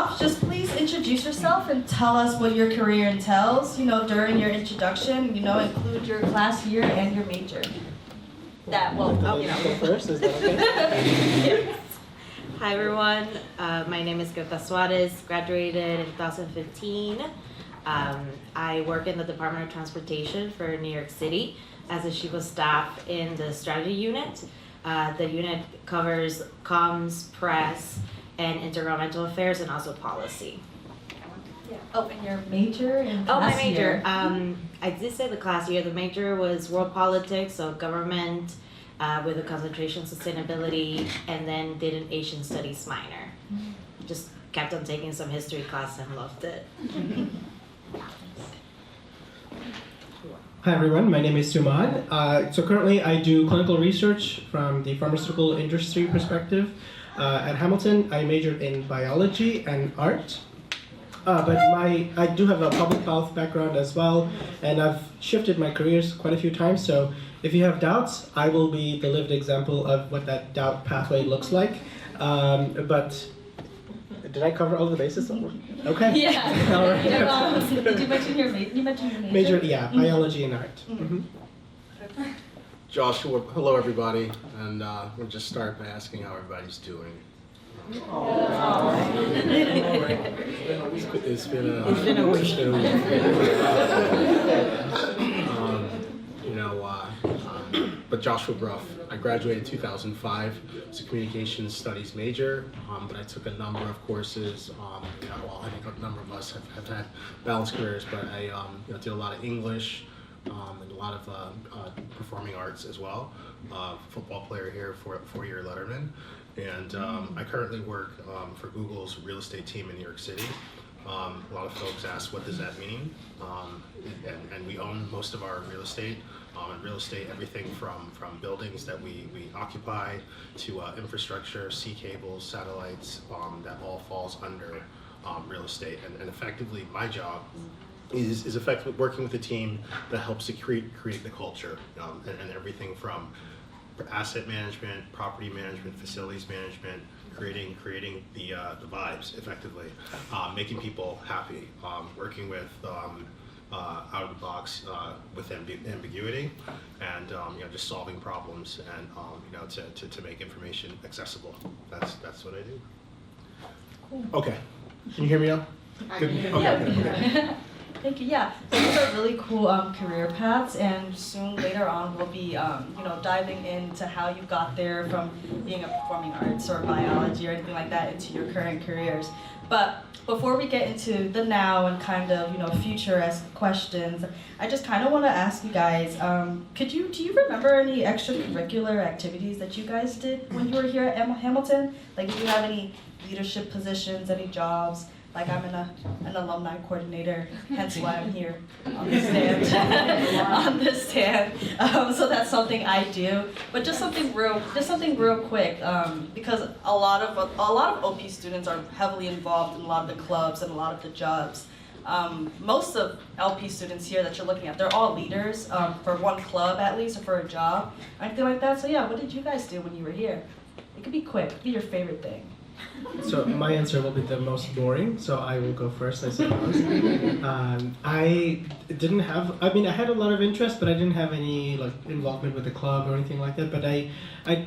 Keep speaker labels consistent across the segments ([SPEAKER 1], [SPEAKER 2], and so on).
[SPEAKER 1] off, just please introduce yourself and tell us what your career entails. During your introduction, include your class year and your major.
[SPEAKER 2] Go first, is that okay?
[SPEAKER 3] Yes. Hi everyone, my name is Gretha Suarez, graduated in 2015. I work in the Department of Transportation for New York City as a chief of staff in the strategy unit. The unit covers comms, press, and intergovernmental affairs, and also policy.
[SPEAKER 1] Yeah. Oh, and your major and
[SPEAKER 3] my
[SPEAKER 1] class
[SPEAKER 3] major.
[SPEAKER 1] year.
[SPEAKER 3] I did say the class year. The major was world politics, so government, with a concentration on sustainability, and then did an Asian studies minor. Just kept on taking some history class and loved it.
[SPEAKER 2] Hi everyone, my name is Suman. So currently I do clinical research from the pharmaceutical industry perspective. At Hamilton, I majored in biology and art. But I do have a public health background as well, and I've shifted my careers quite a few times. So if you have doubts, I will be the lived example of what that doubt pathway looks like. But did I cover all the bases? Okay.
[SPEAKER 1] Yeah.
[SPEAKER 2] All right.
[SPEAKER 1] Did you mention your major?
[SPEAKER 2] Major, yeah, biology and art.
[SPEAKER 4] Joshua, hello everybody, and we'll just start by asking how everybody's doing. It's been a week. But Joshua Bruff, I graduated in 2005 as a communications studies major, but I took a number of courses. I think a number of us have had balanced careers, but I did a lot of English, and a lot of performing arts as well. Football player here for a 4-year letterman, and I currently work for Google's real estate team in New York City. A lot of folks ask, what does that mean? And we own most of our real estate. And real estate, everything from buildings that we occupy to infrastructure, sea cables, satellites, that all falls under real estate. And effectively, my job is effectively working with a team that helps to create the culture, and everything from asset management, property management, facilities management, creating the vibes effectively, making people happy, working with out of the box with ambiguity, and just solving problems, and to make information accessible. That's what I do.
[SPEAKER 1] Cool.
[SPEAKER 4] Okay, can you hear me now? Good. Okay.
[SPEAKER 1] Thank you. Yeah, these are really cool career paths, and soon later on we'll be diving into how you got there from being a performing arts or biology or anything like that into your current careers. But before we get into the now and kind of future-esque questions, I just kind of want to ask you guys, do you remember any extracurricular activities that you guys did when you were here at Hamilton? Like, did you have any leadership positions, any jobs? Like, I'm an alumni coordinator, hence why I'm here on this stand. So that's something I do. But just something real quick, because a lot of OP students are heavily involved in a lot of the clubs and a lot of the jobs. Most of LP students here that you're looking at, they're all leaders for one club at least, or for a job, anything like that. So yeah, what did you guys do when you were here? It could be quick. It could be your favorite thing.
[SPEAKER 2] So my answer will be the most boring, so I will go first, I suppose. I had a lot of interest, but I didn't have any involvement with the club or anything like that, but I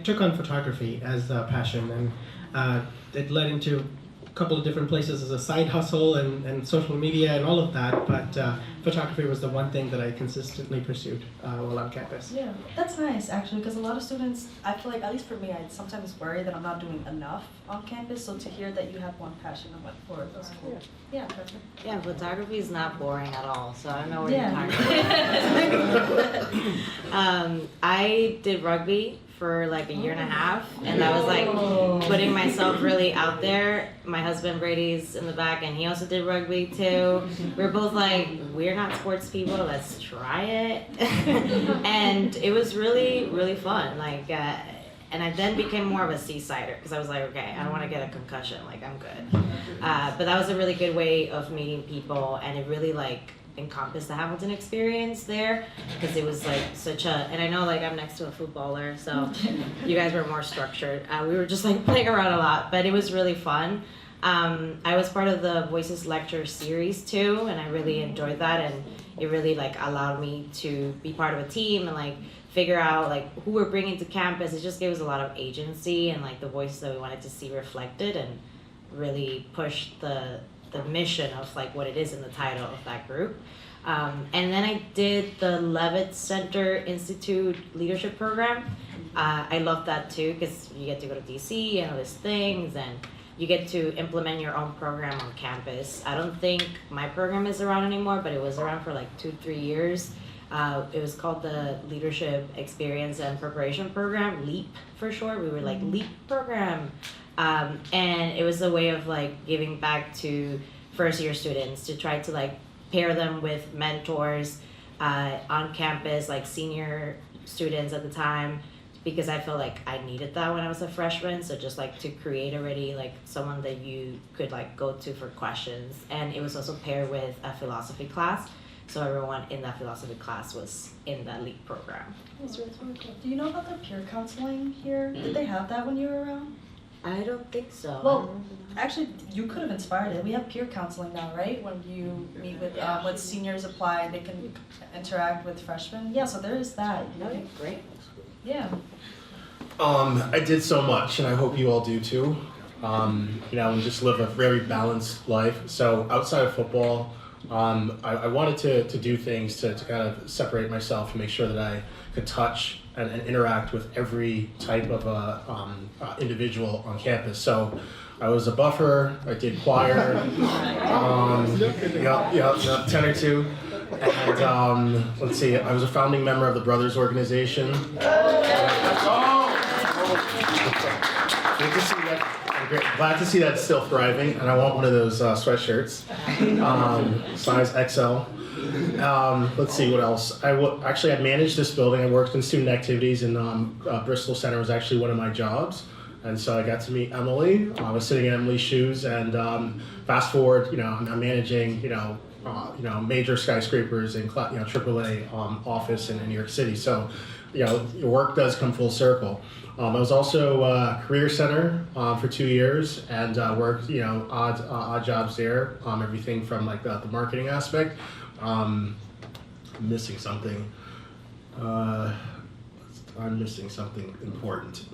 [SPEAKER 2] took on photography as a passion, and it led into a couple of different places as a side hustle and social media and all of that, but photography was the one thing that I consistently pursued while on campus.
[SPEAKER 1] Yeah, that's nice actually, because a lot of students, I feel like, at least for me, I sometimes worry that I'm not doing enough on campus, so to hear that you have one passion and went for it, that's cool. Yeah, Gretchen.
[SPEAKER 3] Yeah, photography is not boring at all, so I don't know what
[SPEAKER 1] Yeah.
[SPEAKER 3] you're talking about. I did rugby for like a year and a half, and I was like putting myself really out there. My husband Brady's in the back, and he also did rugby too. We're both like, we're not sports people, let's try it. And it was really, really fun. And I then became more of a seasider because I was like, okay, I don't want to get a concussion, like I'm good. But that was a really good way of meeting people, and it really encompassed the Hamilton experience there, because it was such a, and I know I'm next to a footballer, so you guys were more structured. We were just playing around a lot, but it was really fun. I was part of the Voices lecture series too, and I really enjoyed that, and it really like allowed me to be part of a team and like figure out like who we're bringing to campus. It just gave us a lot of agency and like the voices that we wanted to see reflected, and really push the mission of like what it is in the title of that group. And then I did the Levitt Center Institute Leadership Program. I love that too because you get to go to DC and all these things, and you get to implement your own program on campus. I don't think my program is around anymore, but it was around for like 2-3 years. It was called the Leadership Experience and Preparation Program, LEAP for short. We were like LEAP program. And it was a way of like giving back to first year students to try to like pair them with mentors on campus, like senior students at the time, because I felt like I needed that when I was a freshman. So just like to create already like someone that you could like go to for questions. And it was also paired with a philosophy class. So everyone in that philosophy class was in that LEAP program.
[SPEAKER 1] That's really cool. Do you know about the peer counseling here? Did they have that when you were around?
[SPEAKER 3] I don't think so.
[SPEAKER 1] Well, actually, you could have inspired it. We have peer counseling now, right? When you meet with seniors apply, they can interact with freshmen. Yeah, so there is that.
[SPEAKER 3] Okay, great.
[SPEAKER 1] Yeah.
[SPEAKER 4] I did so much, and I hope you all do too. And just live a very balanced life. So outside of football, I wanted to do things to kind of separate myself and make sure that I could touch and interact with every type of individual on campus. So I was a buffer, I did choir, tenor too, and let's see, I was a founding member of the Brothers organization. Good to see that. Glad to see that it's still thriving, and I want one of those sweatshirts, size XL. Let's see what else. Actually, I managed this building. I worked in student activities, and Bristol Center was actually one of my jobs. And so I got to meet Emily. I was sitting in Emily's shoes, and fast forward, I'm managing, major skyscrapers in AAA office in New York City. So, your work does come full circle. I was also career center for 2 years and worked, odd jobs there. Everything from like the marketing aspect. I'm missing something. I'm missing something important.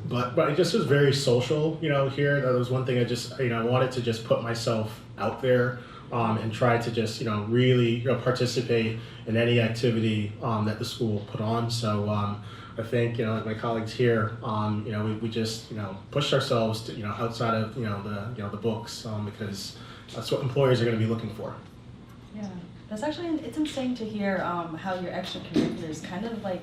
[SPEAKER 4] But it just was very social, here. That was one thing I just, wanted to just put myself out there and try to just, really participate in any activity that the school put on. So I think, like my colleagues here, we just, pushed ourselves to, outside of, the books because that's what employers are going to be looking for.
[SPEAKER 1] Yeah, that's actually, it's insane to hear how your extracurriculars kind of like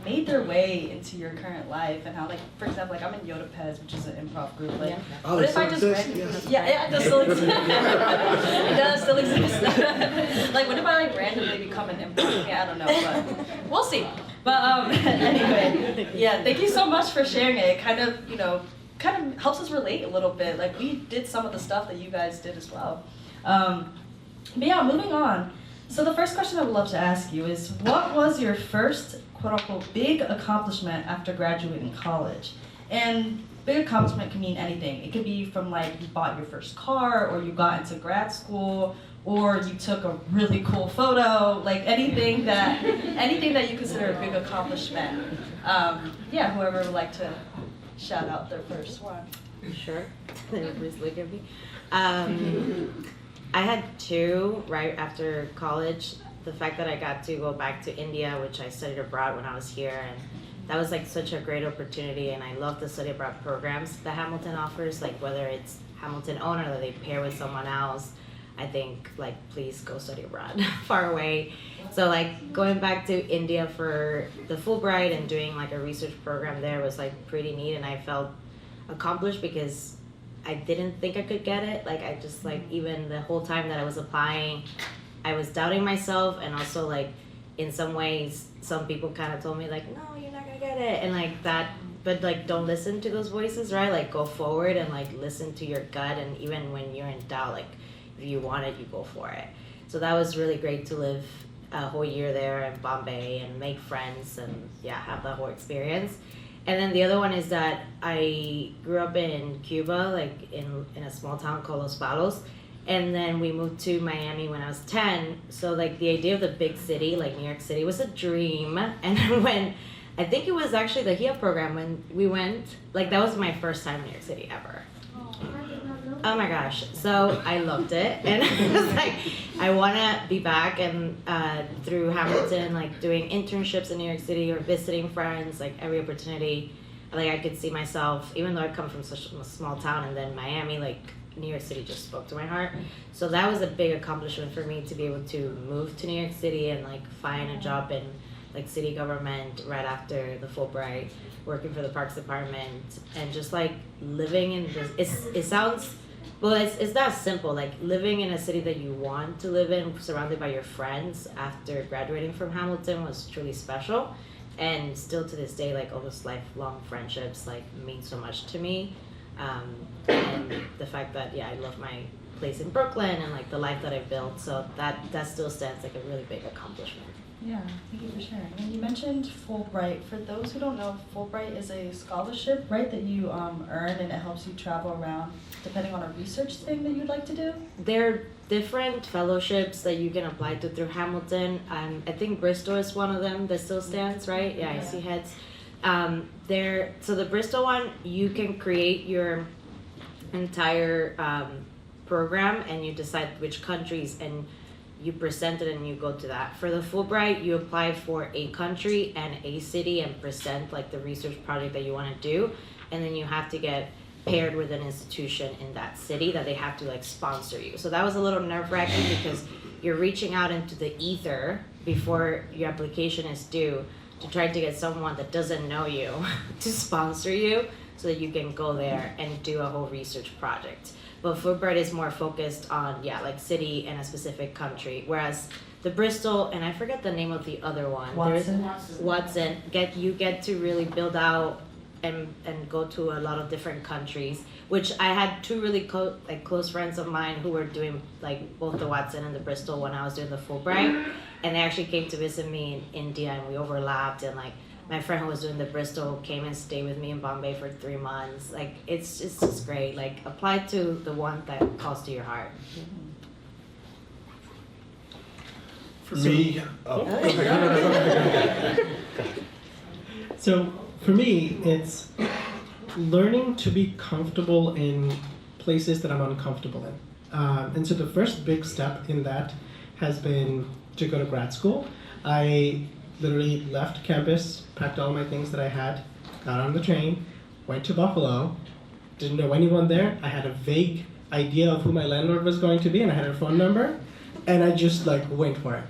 [SPEAKER 1] made their way into your current life, and how, like, for example, like I'm in Yoda Pez, which is an improv group. Like,
[SPEAKER 4] Oh,
[SPEAKER 1] what
[SPEAKER 4] it
[SPEAKER 1] if I
[SPEAKER 4] still
[SPEAKER 1] just
[SPEAKER 4] exists?
[SPEAKER 1] yeah, it does still exist. It does still exist. Like, what if I like randomly become an improv? Yeah, I don't know, but we'll see. But anyway, yeah, thank you so much for sharing it. It kind of helps us relate a little bit. Like, we did some of the stuff that you guys did as well. But yeah, moving on. So the first question I would love to ask you is, what was your first quote-unquote big accomplishment after graduating college? And big accomplishment can mean anything. It could be from like you bought your first car, or you got into grad school, or you took a really cool photo, like anything that you consider a big accomplishment. Yeah, whoever would like to shout out their first one.
[SPEAKER 3] Sure. Everybody's looking at me. I had two right after college. The fact that I got to go back to India, which I studied abroad when I was here, and that was like such a great opportunity, and I love the study abroad programs that Hamilton offers, like whether it's Hamilton owned or that they pair with someone else. I think like please go study abroad far away. So like going back to India for the Fulbright and doing like a research program there was like pretty neat, and I felt accomplished because I didn't think I could get it. Like I just like, even the whole time that I was applying, I was doubting myself, and also like in some ways some people kind of told me like, no, you're not gonna get it, and like that, but like don't listen to those voices, right? Like go forward and like listen to your gut, and even when you're in doubt, like if you want it, you go for it. So that was really great to live a whole year there in Bombay and make friends and yeah, have that whole experience. And then the other one is that I grew up in Cuba, like in a small town called Los Palos. And then we moved to Miami when I was 10. So like the idea of the big city, like New York City, was a dream. And then when, I think it was actually the HIA program when we went, like that was my first time in New York City ever. Oh my gosh. So I loved it. And I was like, I want to be back. And through Hamilton, like doing internships in New York City or visiting friends, like every opportunity, like I could see myself, even though I come from such a small town and then Miami, like New York City just spoke to my heart. So that was a big accomplishment for me to be able to move to New York City and like find a job in like city government right after the Fulbright, working for the Parks Department, and just like living in this. It sounds, well, it's not simple. Like living in a city that you want to live in, surrounded by your friends after graduating from Hamilton, was truly special, and still to this day, like all those lifelong friendships like mean so much to me. And the fact that I love my place in Brooklyn and like the life that I built, so that still stands like a really big accomplishment.
[SPEAKER 1] Yeah, thank you for sharing. And you mentioned Fulbright. For those who don't know, Fulbright is a scholarship, right, that you earn, and it helps you travel around depending on a research thing that you'd like to do?
[SPEAKER 3] There are different fellowships that you can apply to through Hamilton. I think Bristol is one of them that still stands, right? Yeah, I see heads. So the Bristol one, you can create your entire program and you decide which countries and you present it and you go to that. For the Fulbright, you apply for a country and a city and present like the research project that you want to do, and then you have to get paired with an institution in that city that they have to like sponsor you. So that was a little nerve-wracking because you're reaching out into the ether before your application is due to try to get someone that doesn't know you to sponsor you so that you can go there and do a whole research project. But Fulbright is more focused on, like city and a specific country. Whereas the Bristol, and I forget the name of the other one. Watson. You get to really build out and go to a lot of different countries, which I had two really close friends of mine who were doing like both the Watson and the Bristol when I was doing the Fulbright. And they actually came to visit me in India and we overlapped, and like my friend who was doing the Bristol came and stayed with me in Bombay for 3 months. Like it's just great. Like apply to the one that calls to your heart.
[SPEAKER 5] For me,
[SPEAKER 2] So for me, it's learning to be comfortable in places that I'm uncomfortable in. And so the first big step in that has been to go to grad school. I literally left campus, packed all my things that I had, got on the train, went to Buffalo, didn't know anyone there. I had a vague idea of who my landlord was going to be, and I had her phone number, and I just like went for it.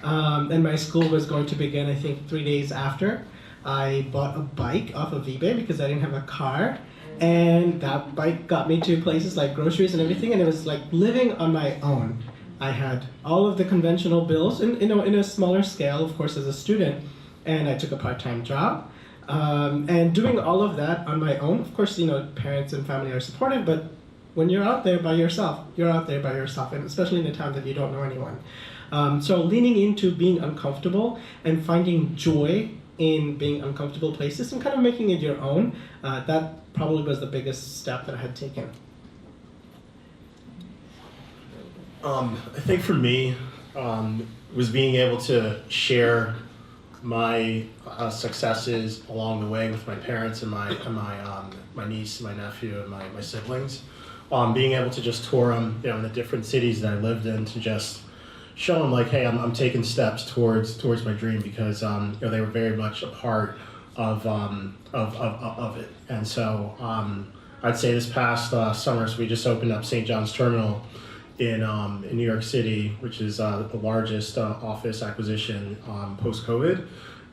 [SPEAKER 2] And my school was going to begin, I think, 3 days after. I bought a bike off of eBay because I didn't have a car, and that bike got me to places like groceries and everything, and it was like living on my own. I had all of the conventional bills in a smaller scale, of course, as a student, and I took a part-time job. And doing all of that on my own, of course, parents and family are supportive, but when you're out there by yourself, you're out there by yourself, and especially in a town that you don't know anyone. So leaning into being uncomfortable and finding joy in being uncomfortable places and kind of making it your own, that probably was the biggest step that I had taken.
[SPEAKER 5] I think for me, was being able to share my successes along the way with my parents and my niece, my nephew, and my siblings. Being able to just tour them, in the different cities that I lived in, to just show them like, hey, I'm taking steps towards my dream, because they were very much a part of it. And so I'd say this past summer, so we just opened up St. John's Terminal in New York City, which is the largest office acquisition post-COVID,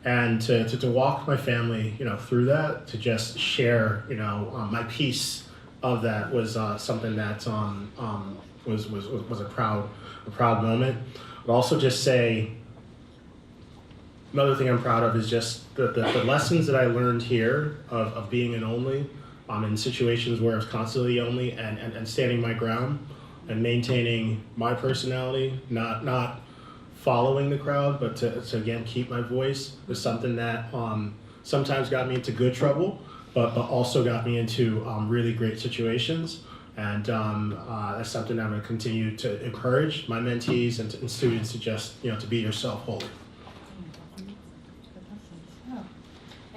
[SPEAKER 5] and to walk my family, through that, to just share, my piece of that was something that was a proud moment. But also just say, another thing I'm proud of is just the lessons that I learned here of being an only, in situations where I was constantly only, and standing my ground and maintaining my personality, not following the crowd, but to again keep my voice, was something that sometimes got me into good trouble, but also got me into really great situations. And that's something I'm going to continue to encourage my mentees and students to just, to be yourself wholly.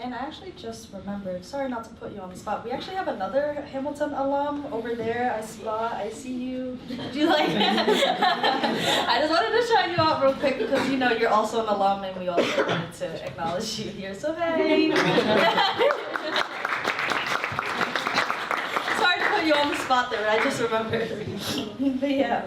[SPEAKER 1] And I actually just remembered, sorry not to put you on the spot, we actually have another Hamilton alum over there. I see you. Do you like I just wanted to shout you out real quick because you're also an alum and we also wanted to acknowledge you here. So hey. Sorry to put you on the spot there, I just remembered. But yeah.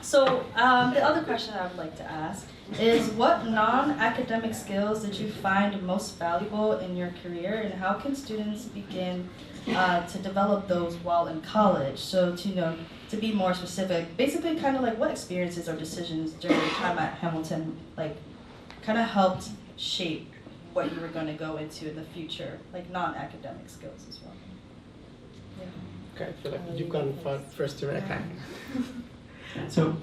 [SPEAKER 1] So the other question I would like to ask is, what non-academic skills did you find most valuable in your career, and how can students begin to develop those while in college? So to be more specific, basically kind of like what experiences or decisions during your time at Hamilton kind of helped shape what you were going to go into in the future, like non-academic skills as well. Yeah.
[SPEAKER 2] Okay, I feel like you've gone first to okay. So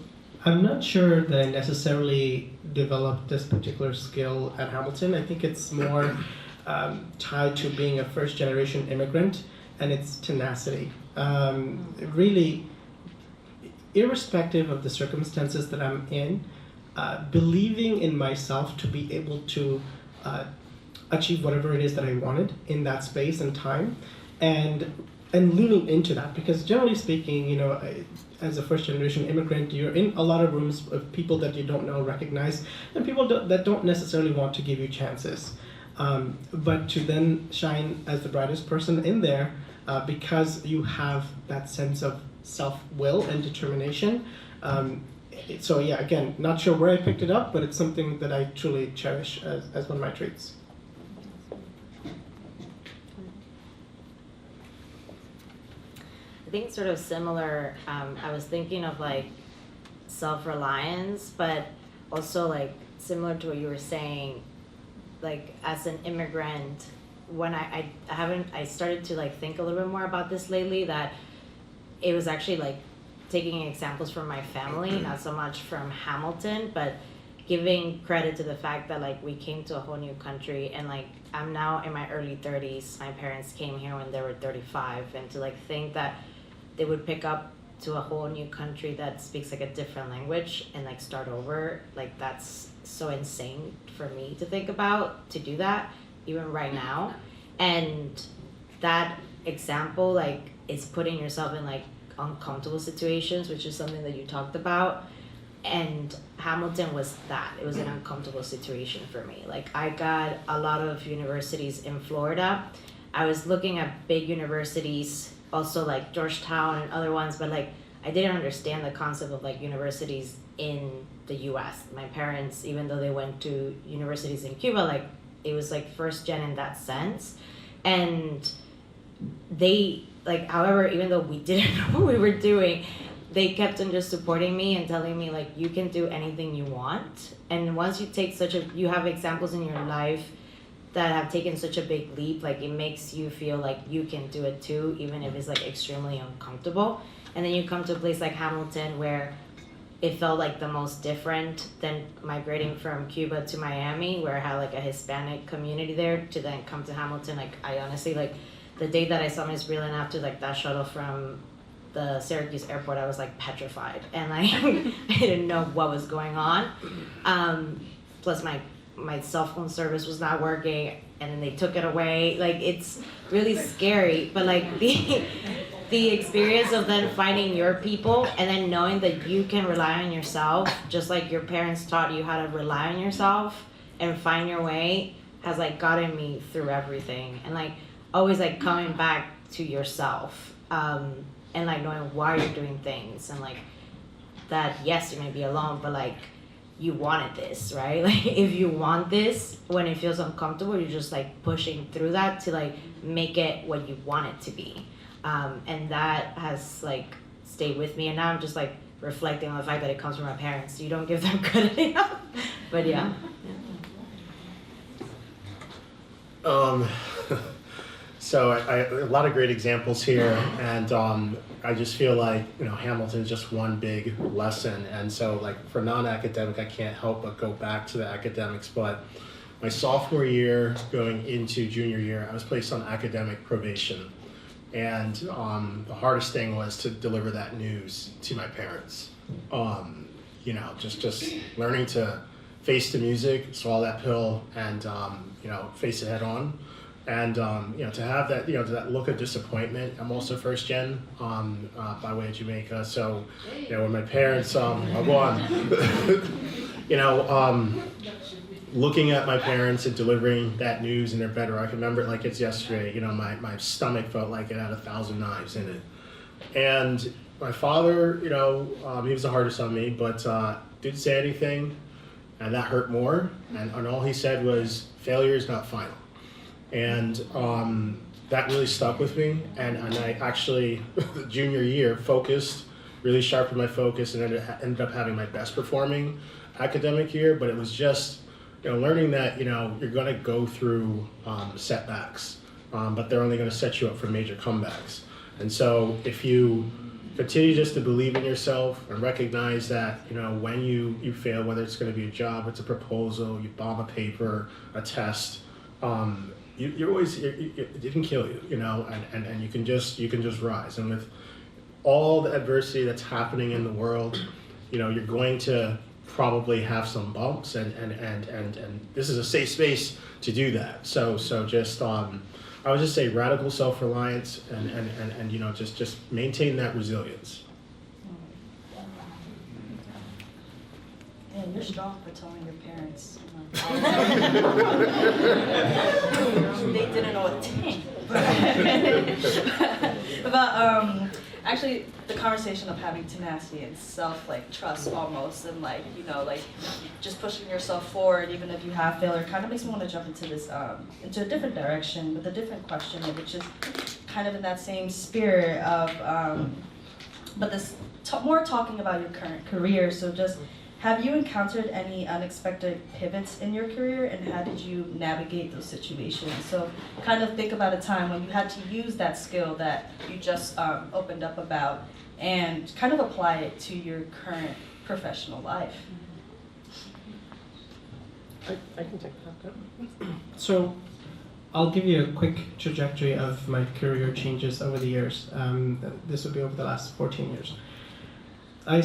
[SPEAKER 2] I'm not sure that I necessarily developed this particular skill at Hamilton. I think it's more tied to being a first-generation immigrant and its tenacity. Really, irrespective of the circumstances that I'm in, believing in myself to be able to achieve whatever it is that I wanted in that space and time, and leaning into that, because generally speaking, as a first-generation immigrant, you're in a lot of rooms of people that you don't know, recognize, and people that don't necessarily want to give you chances. But to then shine as the brightest person in there, because you have that sense of self-will and determination. So yeah, again, not sure where I picked it up, but it's something that I truly cherish as one of my traits.
[SPEAKER 3] I think sort of similar, I was thinking of like self-reliance, but also like similar to what you were saying, like as an immigrant, when I started to like think a little bit more about this lately, that it was actually like taking examples from my family, not so much from Hamilton, but giving credit to the fact that like we came to a whole new country, and like I'm now in my early 30s, my parents came here when they were 35, and to like think that they would pick up to a whole new country that speaks like a different language and like start over, like that's so insane for me to think about, to do that even right now. And that example like is putting yourself in like uncomfortable situations, which is something that you talked about. And Hamilton was that. It was an uncomfortable situation for me. Like I got a lot of universities in Florida. I was looking at big universities, also like Georgetown and other ones, but like I didn't understand the concept of like universities in the US. My parents, even though they went to universities in Cuba, like it was like first gen in that sense. And they like, however, even though we didn't know what we were doing, they kept on just supporting me and telling me like, you can do anything you want. And once you take you have examples in your life that have taken such a big leap, like it makes you feel like you can do it too, even if it's like extremely uncomfortable. And then you come to a place like Hamilton where it felt like the most different than migrating from Cuba to Miami, where I had like a Hispanic community there, to then come to Hamilton. Like I honestly, like the day that I saw Miss Breland after like that shuttle from the Syracuse airport, I was like petrified, and like I didn't know what was going on. Plus my cell phone service was not working, and then they took it away. Like it's really scary, but like the experience of then finding your people and then knowing that you can rely on yourself, just like your parents taught you how to rely on yourself and find your way, has like gotten me through everything. And like always like coming back to yourself, and like knowing why you're doing things, and like that yes, you may be alone, but like you wanted this, right? Like if you want this, when it feels uncomfortable, you're just like pushing through that to like make it what you want it to be. And that has like stayed with me, and now I'm just like reflecting on the fact that it comes from my parents. You don't give them credit enough, but yeah.
[SPEAKER 5] So a lot of great examples here, and I just feel like Hamilton is just one big lesson. And so like for non-academic, I can't help but go back to the academics. But my sophomore year going into junior year, I was placed on academic probation. And the hardest thing was to deliver that news to my parents. You know, just learning to face the music, swallow that pill, and you know, face it head on. And you know, to have that, you know, that look of disappointment. I'm also first gen by way of Jamaica, so you know, when my parents, I'll go on. You know, looking at my parents and delivering that news in their bedroom, I can remember it like it's yesterday. You know, my stomach felt like it had 1,000 knives in it. And my father, you know, he was the hardest on me, but didn't say anything, and that hurt more. And all he said was, "Failure is not final." And that really stuck with me. And I actually, the junior year, focused, really sharpened my focus, and ended up having my best performing academic year. But it was just, you know, learning that, you know, you're going to go through setbacks, but they're only going to set you up for major comebacks. And so if you continue just to believe in yourself and recognize that, you know, when you fail, whether it's going to be a job, it's a proposal, you bomb a paper, a test, you're always, it didn't kill you, you know, and you can just rise. And with all the adversity that's happening in the world, you know, you're going to probably have some bumps, and this is a safe space to do that. So just I would just say radical self-reliance, and you know, just maintain that resilience.
[SPEAKER 1] Yeah, you're strong for telling your parents. They didn't know a thing. But actually, the conversation of having tenacity and self, like, trust almost, and, like, you know, like, just pushing yourself forward even if you have failure, kind of makes me want to jump into this, into a different direction with a different question, which is kind of in that same spirit of, but this more talking about your current career. So just, have you encountered any unexpected pivots in your career, and how did you navigate those situations? So kind of think about a time when you had to use that skill that you just opened up about and kind of apply it to your current professional life.
[SPEAKER 4] I can take that.
[SPEAKER 2] So I'll give you a quick trajectory of my career changes over the years. This would be over the last 14 years. I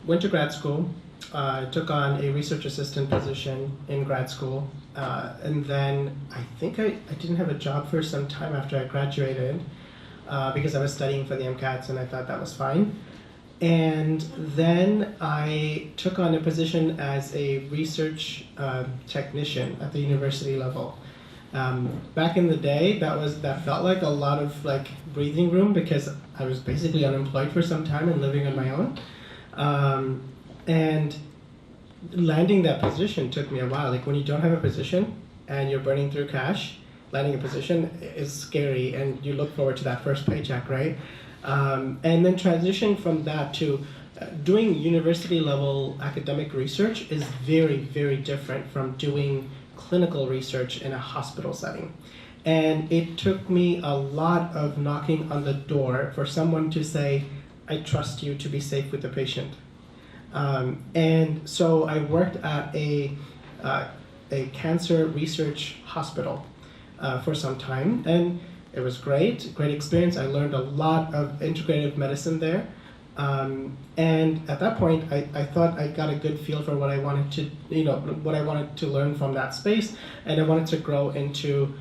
[SPEAKER 2] went to grad school. I took on a research assistant position in grad school, and then I think I didn't have a job for some time after I graduated because I was studying for the MCATs, and I thought that was fine. And then I took on a position as a research technician at the university level. Back in the day, that felt like a lot of like breathing room because I was basically unemployed for some time and living on my own. And landing that position took me a while. Like when you don't have a position and you're burning through cash, landing a position is scary, and you look forward to that first paycheck, right? And then transition from that to doing university level academic research is very, very different from doing clinical research in a hospital setting. And it took me a lot of knocking on the door for someone to say, I trust you to be safe with the patient. And so I worked at a cancer research hospital for some time, and it was great experience. I learned a lot of integrative medicine there. And at that point, I thought I got a good feel for what I wanted to learn from that space, and I wanted to grow into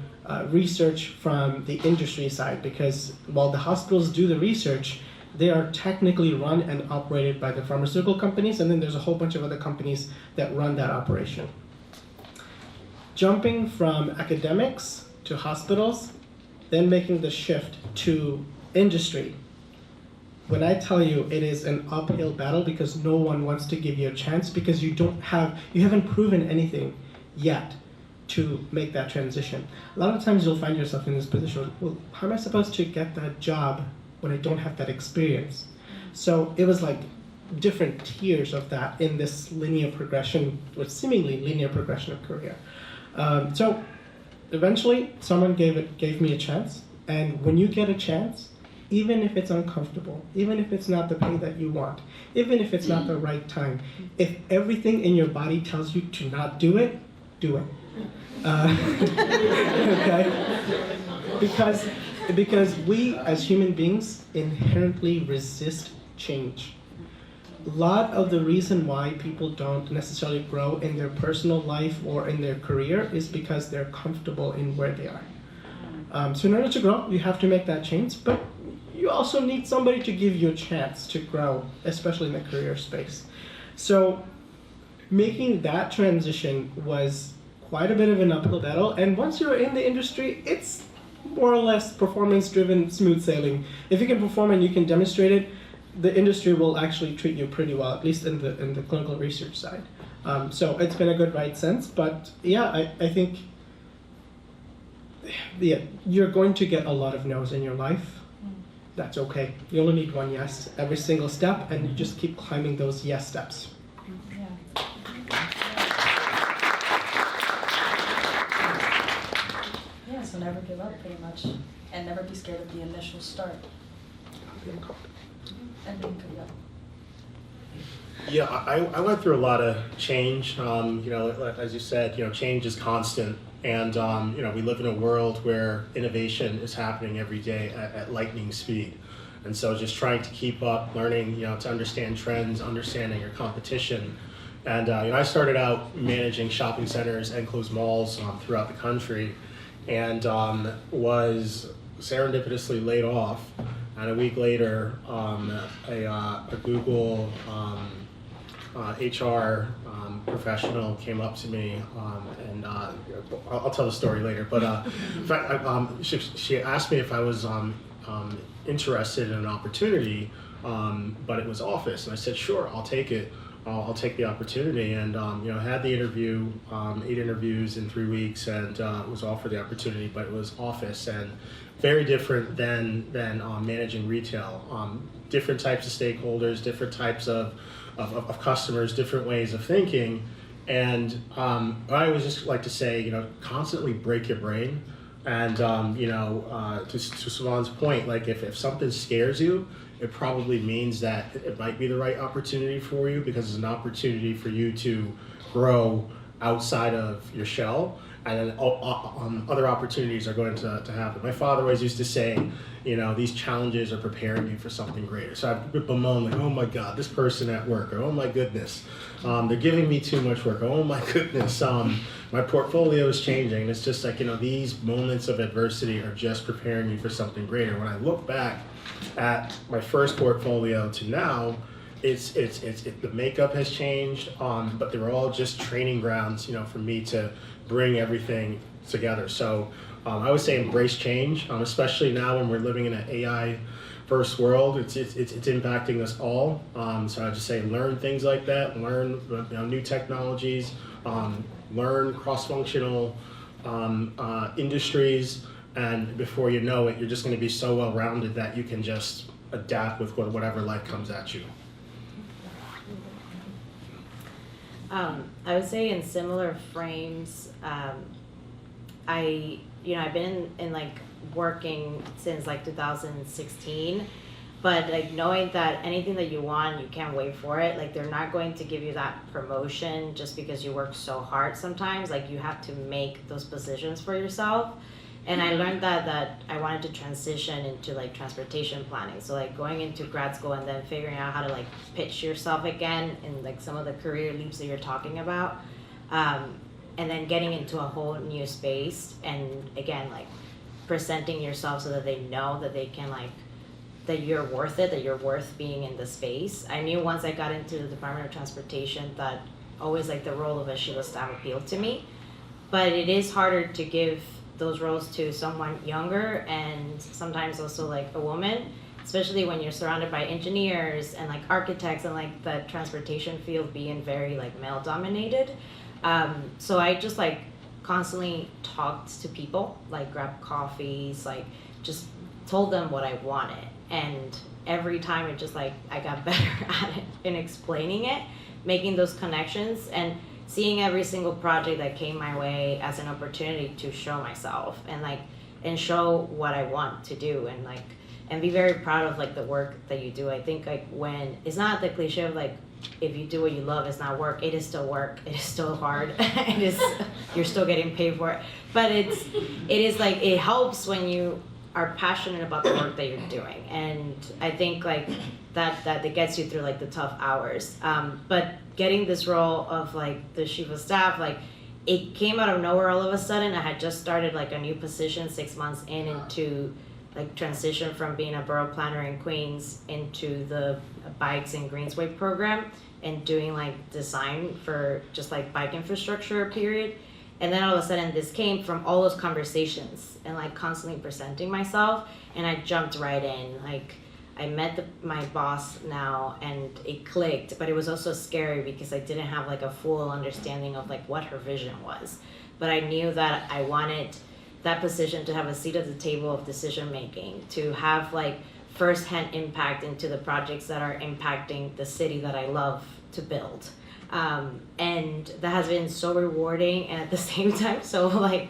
[SPEAKER 2] research from the industry side, because while the hospitals do the research, they are technically run and operated by the pharmaceutical companies, and then there's a whole bunch of other companies that run that operation. Jumping from academics to hospitals, then making the shift to industry. When I tell you it is an uphill battle because no one wants to give you a chance because you haven't proven anything yet to make that transition. A lot of times you'll find yourself in this position, well, how am I supposed to get that job when I don't have that experience? So it was like different tiers of that in this linear progression, or seemingly linear progression of career. So eventually someone gave me a chance, and when you get a chance, even if it's uncomfortable, even if it's not the pay that you want, even if it's not the right time, if everything in your body tells you to not do it, do it. Okay? Because we as human beings inherently resist change. A lot of the reason why people don't necessarily grow in their personal life or in their career is because they're comfortable in where they are. So in order to grow, you have to make that change, but you also need somebody to give you a chance to grow, especially in the career space. So making that transition was quite a bit of an uphill battle, and once you're in the industry, it's more or less performance-driven, smooth sailing. If you can perform and you can demonstrate it, the industry will actually treat you pretty well, at least in the clinical research side. So it's been a good ride since, but yeah, I think you're going to get a lot of no's in your life. That's okay. You only need one yes every single step, and you just keep climbing those yes steps.
[SPEAKER 1] Yeah, so never give up pretty much, and never be scared of the initial start. And then
[SPEAKER 5] Yeah, I went through a lot of change. As you said, change is constant. And, we live in a world where innovation is happening every day at lightning speed. And so just trying to keep up, learning, to understand trends, understanding your competition. And, I started out managing shopping centers, enclosed malls throughout the country, and was serendipitously laid off. And a week later, a Google HR professional came up to me, and I'll tell the story later. But in fact, she asked me if I was interested in an opportunity, but it was office, and I said, sure, I'll take it. I'll take the opportunity, and had the interview, 8 interviews in 3 weeks, and was offered the opportunity, but it was office, and very different than managing retail. Different types of stakeholders, different types of customers, different ways of thinking, and I always just like to say, constantly break your brain, and to Suman's point, like if something scares you, it probably means that it might be the right opportunity for you, because it's an opportunity for you to grow outside of your shell, and then other opportunities are going to happen. My father always used to say, these challenges are preparing you for something greater. So I'd bemoan, like, oh my God, this person at work, or oh my goodness, they're giving me too much work, oh my goodness, my portfolio is changing. And it's just like, these moments of adversity are just preparing me for something greater. When I look back at my first portfolio to now, it's the makeup has changed, but they were all just training grounds, for me to bring everything together. So I would say embrace change, especially now when we're living in an AI first world. It's impacting us all. So I just say learn things like that, learn new technologies, learn cross-functional industries, and before you know it, you're just going to be so well-rounded that you can just adapt with whatever life comes at you.
[SPEAKER 3] I would say in similar frames, I've been in like working since like 2016, but like knowing that anything that you want, you can't wait for it. Like they're not going to give you that promotion just because you work so hard sometimes. Like you have to make those positions for yourself. And I learned that I wanted to transition into like transportation planning. So like going into grad school and then figuring out how to like pitch yourself again in like some of the career leaps that you're talking about. And then getting into a whole new space, and again, like presenting yourself so that they know that they can like, that you're worth it, that you're worth being in the space. I knew once I got into the Department of Transportation that always like the role of a Chief of Staff appealed to me. But it is harder to give those roles to someone younger, and sometimes also like a woman, especially when you're surrounded by engineers and like architects, and like the transportation field being very like male dominated. So I just like constantly talked to people, like grabbed coffees, like just told them what I wanted. And every time it just like, I got better at it in explaining it, making those connections, and seeing every single project that came my way as an opportunity to show myself and show what I want to do. And like, and be very proud of like the work that you do. I think like when it's not the cliche of like if you do what you love, it's not work. It is still work. It is still hard. It is, you're still getting paid for it. But it is like, it helps when you are passionate about the work that you're doing. And I think like that it gets you through like the tough hours. But getting this role of like the chief of staff, like it came out of nowhere all of a sudden. I had just started like a new position 6 months into like transition from being a borough planner in Queens into the bikes and greensway program and doing like design for just like bike infrastructure period. And then all of a sudden this came from all those conversations and like constantly presenting myself, and I jumped right in. Like I met my boss now and it clicked, but it was also scary because I didn't have like a full understanding of like what her vision was. But I knew that I wanted that position to have a seat at the table of decision making, to have like firsthand impact into the projects that are impacting the city that I love to build. And that has been so rewarding, and at the same time, so like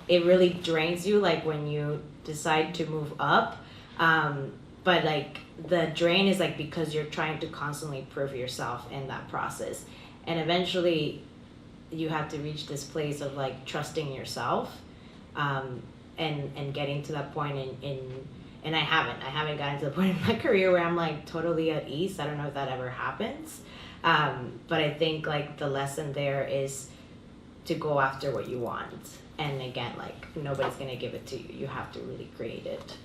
[SPEAKER 3] it really drains you like when you decide to move up. But like the drain is like because you're trying to constantly prove yourself in that process. And eventually you have to reach this place of like trusting yourself. And getting to that point and I haven't gotten to the point in my career where I'm like totally at ease. I don't know if that ever happens. But I think like the lesson there is to go after what you want. And again, like nobody's gonna give it to you. You have to really create it.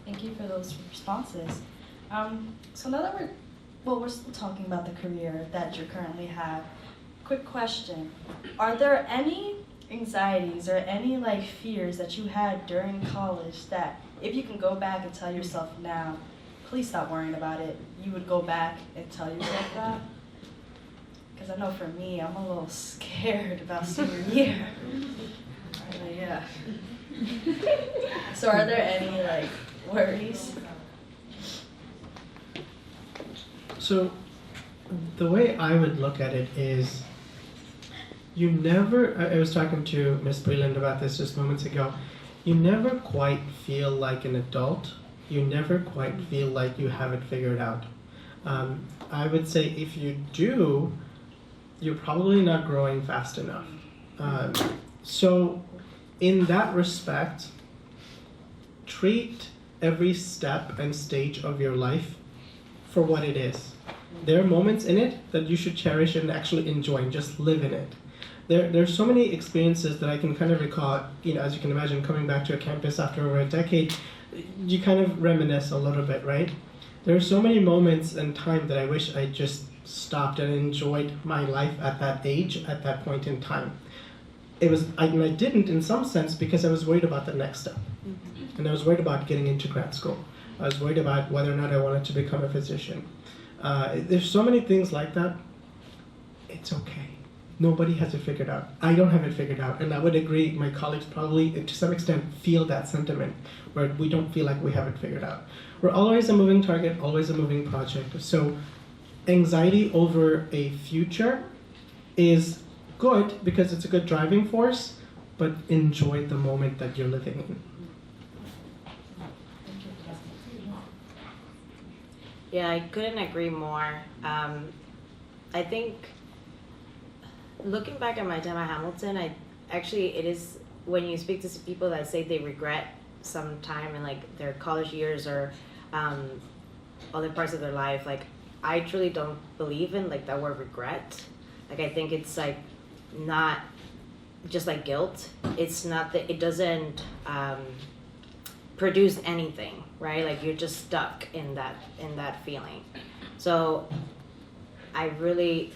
[SPEAKER 1] Thank you for those responses. So now that we're still talking about the career that you currently have, quick question. Are there any anxieties or any like fears that you had during college that if you can go back and tell yourself now, please stop worrying about it, you would go back and tell yourself that? Because I know for me, I'm a little scared about senior year. Yeah. So are there any like worries?
[SPEAKER 2] So the way I would look at it is, you never, I was talking to Miss Breland about this just moments ago, you never quite feel like an adult. You never quite feel like you have it figured out. I would say if you do, you're probably not growing fast enough. So in that respect, treat every step and stage of your life for what it is. There are moments in it that you should cherish and actually enjoy and just live in it. There's so many experiences that I can kind of recall, as you can imagine, coming back to a campus after over a decade, you kind of reminisce a little bit, right? There are so many moments and time that I wish I just stopped and enjoyed my life at that age, at that point in time. I didn't in some sense because I was worried about the next step. And I was worried about getting into grad school. I was worried about whether or not I wanted to become a physician. There's so many things like that. It's okay. Nobody has it figured out. I don't have it figured out. And I would agree, my colleagues probably, to some extent, feel that sentiment, where we don't feel like we have it figured out. We're always a moving target, always a moving project. So anxiety over a future is good because it's a good driving force, but enjoy the moment that you're living in.
[SPEAKER 3] Yeah, I couldn't agree more. I think looking back at my time at Hamilton, it is when you speak to people that say they regret some time in like their college years or other parts of their life, like I truly don't believe in like that word regret. Like I think it's like not just like guilt. It's not that it doesn't produce anything, right? Like you're just stuck in that feeling. So I really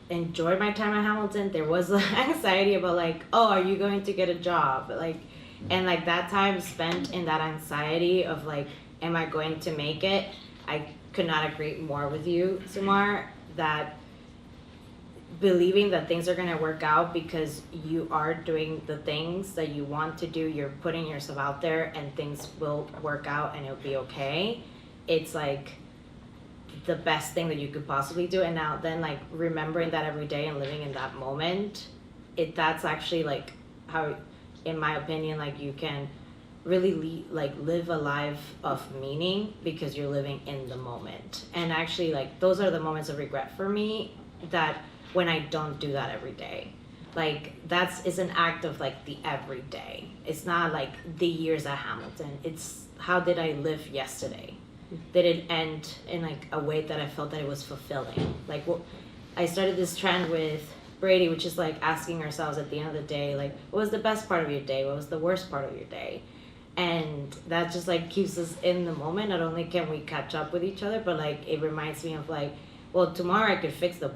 [SPEAKER 3] enjoyed my time at Hamilton. There was anxiety about like, oh, are you going to get a job? Like, and like that time spent in that anxiety of like, am I going to make it? I could not agree more with you, Sumar, that believing that things are going to work out because you are doing the things that you want to do, you're putting yourself out there and things will work out and it'll be okay. It's like the best thing that you could possibly do. And now then like remembering that every day and living in that moment, that's actually like how, in my opinion, like you can really live a life of meaning because you're living in the moment. And actually, like, those are the moments of regret for me, that when I don't do that every day. Like, it's an act of like the everyday. It's not like the years at Hamilton. It's how did I live yesterday? Did it end in like a way that I felt that it was fulfilling? Like, I started this trend with Brady, which is like asking ourselves at the end of the day, like, what was the best part of your day? What was the worst part of your day? And that just like keeps us in the moment. Not only can we catch up with each other, but like it reminds me of like, well, tomorrow I could fix the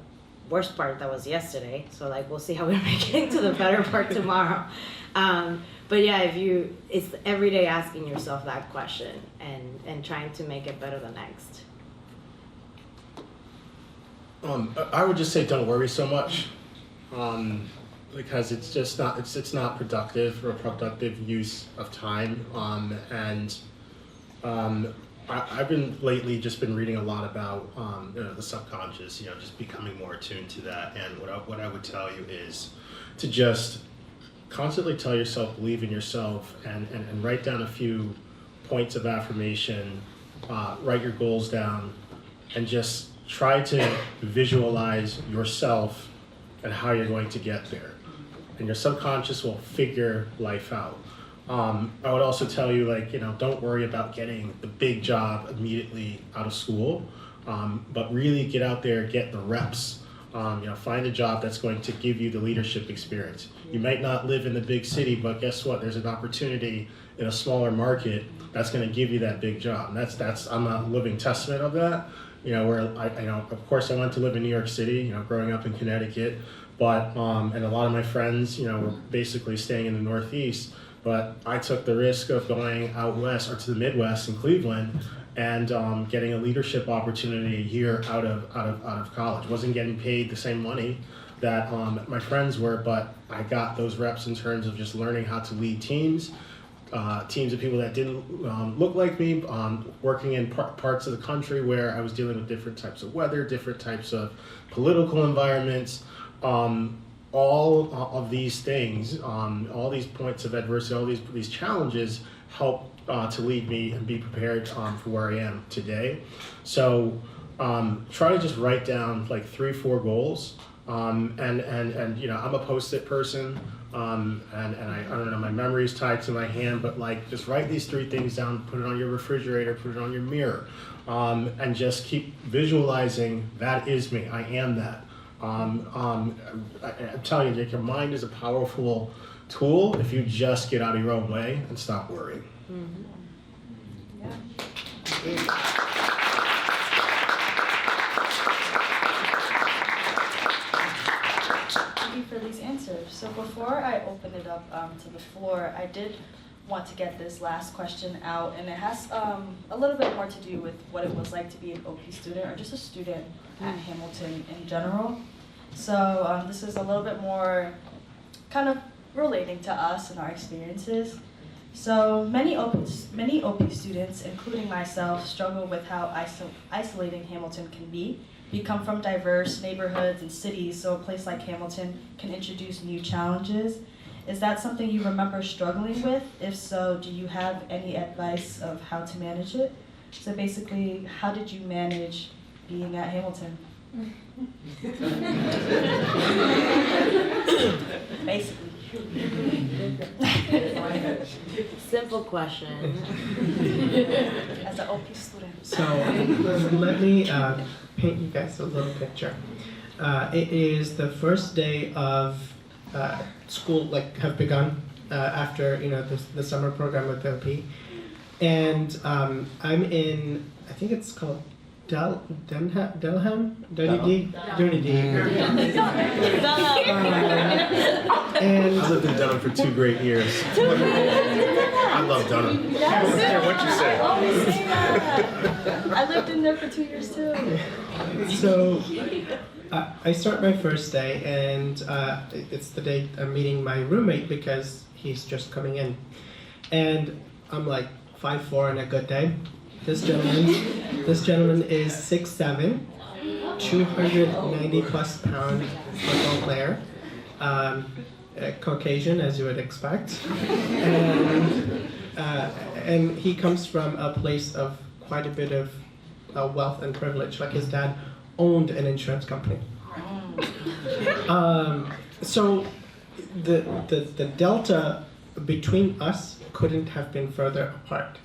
[SPEAKER 3] worst part that was yesterday. So like we'll see how we're making to the better part tomorrow. But yeah, it's every day asking yourself that question and trying to make it better the next.
[SPEAKER 5] I would just say don't worry so much, because it's just not it's not productive or a productive use of time. I've been lately just been reading a lot about the subconscious, just becoming more attuned to that. And what I would tell you is to just constantly tell yourself, believe in yourself, and write down a few points of affirmation, write your goals down, and just try to visualize yourself and how you're going to get there. And your subconscious will figure life out. I would also tell you, don't worry about getting the big job immediately out of school, but really get out there, get the reps. Find a job that's going to give you the leadership experience. You might not live in the big city, but guess what? There's an opportunity in a smaller market that's going to give you that big job. And that's I'm a living testament of that. Where of course I went to live in New York City, growing up in Connecticut, but and a lot of my friends, were basically staying in the Northeast. But I took the risk of going out west or to the Midwest in Cleveland and getting a leadership opportunity here out of college. Wasn't getting paid the same money that my friends were, but I got those reps in terms of just learning how to lead teams of people that didn't look like me, working in parts of the country where I was dealing with different types of weather, different types of political environments. All of these things, all these points of adversity, all these challenges help to lead me and be prepared for where I am today. So try to just write down like 3-4 goals. And I'm a Post-it person, and I don't know, my memory is tied to my hand, but like just write these 3 things down, put it on your refrigerator, put it on your mirror, and just keep visualizing that is me, I am that. I'm telling you, your mind is a powerful tool if you just get out of your own way and stop worrying.
[SPEAKER 3] Mm-hmm.
[SPEAKER 1] Yeah. Thank you for these answers. So before I open it up to the floor, I did want to get this last question out, and it has a little bit more to do with what it was like to be an OP student or just a student at Hamilton in general. So this is a little bit more kind of relating to us and our experiences. So many OP students, including myself, struggle with how isolating Hamilton can be. We come from diverse neighborhoods and cities, so a place like Hamilton can introduce new challenges. Is that something you remember struggling with? If so, do you have any advice of how to manage it? So basically, how did you manage being at Hamilton? Basically.
[SPEAKER 3] Simple question.
[SPEAKER 1] As an OP student.
[SPEAKER 2] So let me paint you guys a little picture. It is the first day of school, have begun after the summer program with LP, and I'm in, I think it's called Dunedin. And
[SPEAKER 5] I lived in Dunham for 2 great years. I love Dunham. I don't care what you say.
[SPEAKER 1] I lived in there for 2 years too.
[SPEAKER 2] So I start my first day, and it's the day I'm meeting my roommate because he's just coming in, and I'm like 5'4" on a good day. This gentleman is 6'7", 290 plus pound football player, Caucasian as you would expect, and and he comes from a place of quite a bit of wealth and privilege. Like his dad owned an insurance company. So the delta between us couldn't have been further apart.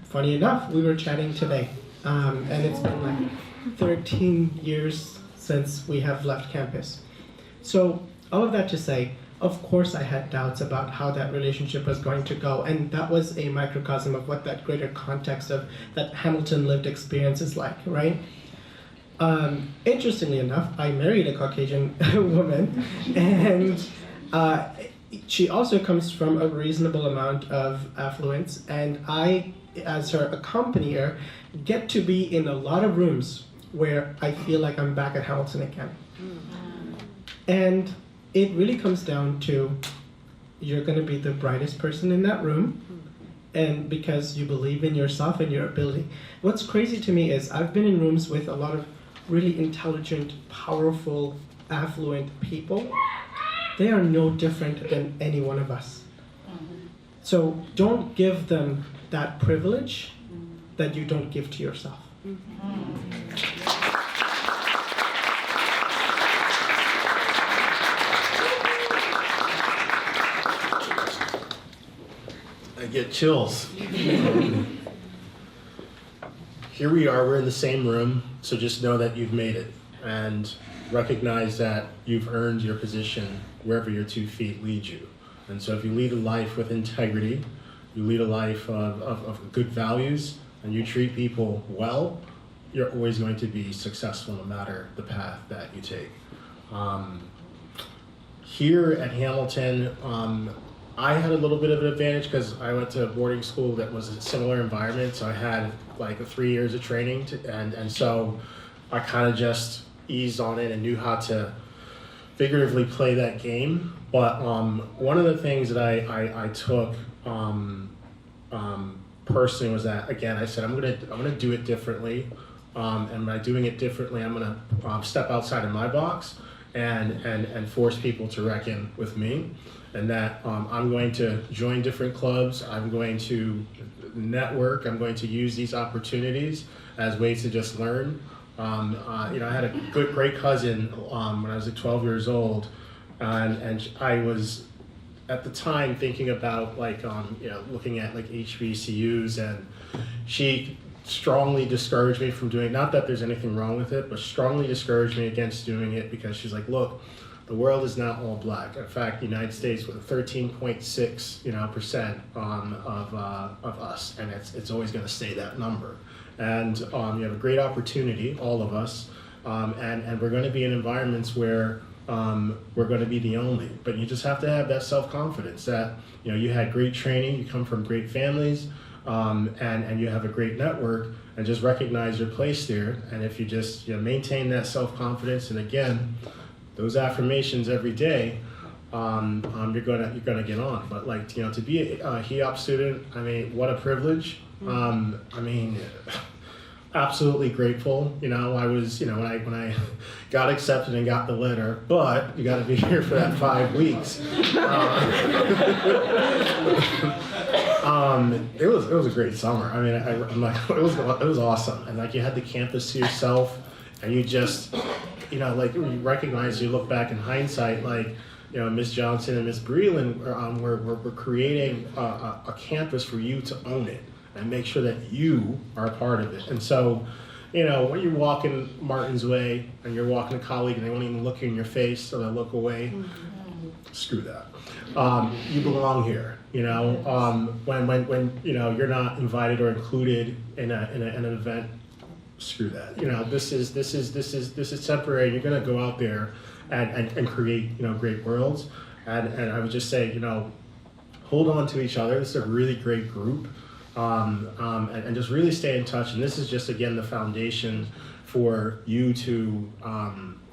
[SPEAKER 2] Funny enough, we were chatting today, and it's been like 13 years since we have left campus. So all of that to say, of course I had doubts about how that relationship was going to go, and that was a microcosm of what that greater context of that Hamilton lived experience is like, right? Interestingly enough, I married a Caucasian woman, and she also comes from a reasonable amount of affluence, and I, as her accompanier, get to be in a lot of rooms where I feel like I'm back at Hamilton again. And it really comes down to, you're going to be the brightest person in that room, and because you believe in yourself and your ability. What's crazy to me is I've been in rooms with a lot of really intelligent, powerful, affluent people. They are no different than any one of us. So don't give them that privilege that you don't give to yourself.
[SPEAKER 5] I get chills. Here we are, we're in the same room, so just know that you've made it, and recognize that you've earned your position wherever your 2 feet lead you. And so if you lead a life with integrity, you lead a life of good values, and you treat people well, you're always going to be successful no matter the path that you take. Here at Hamilton, I had a little bit of an advantage because I went to a boarding school that was a similar environment, so I had like 3 years of training, and so I kind of just eased on it and knew how to figuratively play that game. But one of the things that I took personally was that, again, I said I'm gonna do it differently, and by doing it differently, I'm gonna step outside of my box and force people to reckon with me. And that I'm going to join different clubs, I'm going to network, I'm going to use these opportunities as ways to just learn. I had a great cousin when I was 12 years old, and I was at the time thinking about looking at like HBCUs, and she strongly discouraged me from doing, not that there's anything wrong with it, but strongly discouraged me against doing it because she's like, look, the world is not all black. In fact, the United States with a 13.6% of us, and it's always going to stay that number. And you have a great opportunity, all of us, and we're going to be in environments where we're going to be the only. But you just have to have that self-confidence that you had great training, you come from great families, and you have a great network, and just recognize your place there. And if you just maintain that self-confidence, and again, those affirmations every day, you're gonna get on. But to be a HEOP student, I mean, what a privilege. Absolutely grateful. I was, when I got accepted and got the letter, but you got to be here for that 5 weeks. It was a great summer. I mean, it was awesome, and you had the campus to yourself, and you just. You recognize, you look back in hindsight, Miss Johnson and Miss Breland were creating a campus for you to own it and make sure that you are a part of it. And so, when you're walking Martin's Way and you're walking a colleague and they won't even look you in your face, so they look away, screw that. You belong here. When you're not invited or included in an event, screw that. This is temporary. You're gonna go out there and create great worlds. And I would just say hold on to each other. This is a really great group, and just really stay in touch. And this is just again the foundation for you to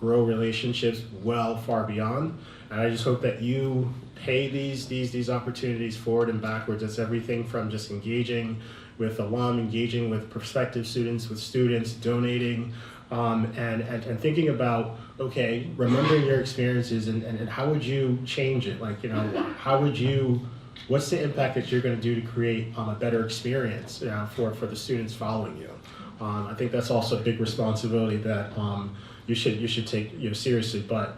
[SPEAKER 5] grow relationships far beyond. And I just hope that you pay these opportunities forward and backwards. It's everything from just engaging with alum, engaging with prospective students, with students, donating, and thinking about, okay, remembering your experiences and how would you change it? How would you what's the impact that you're going to do to create a better experience for the students following you? I think that's also a big responsibility that you should take seriously. But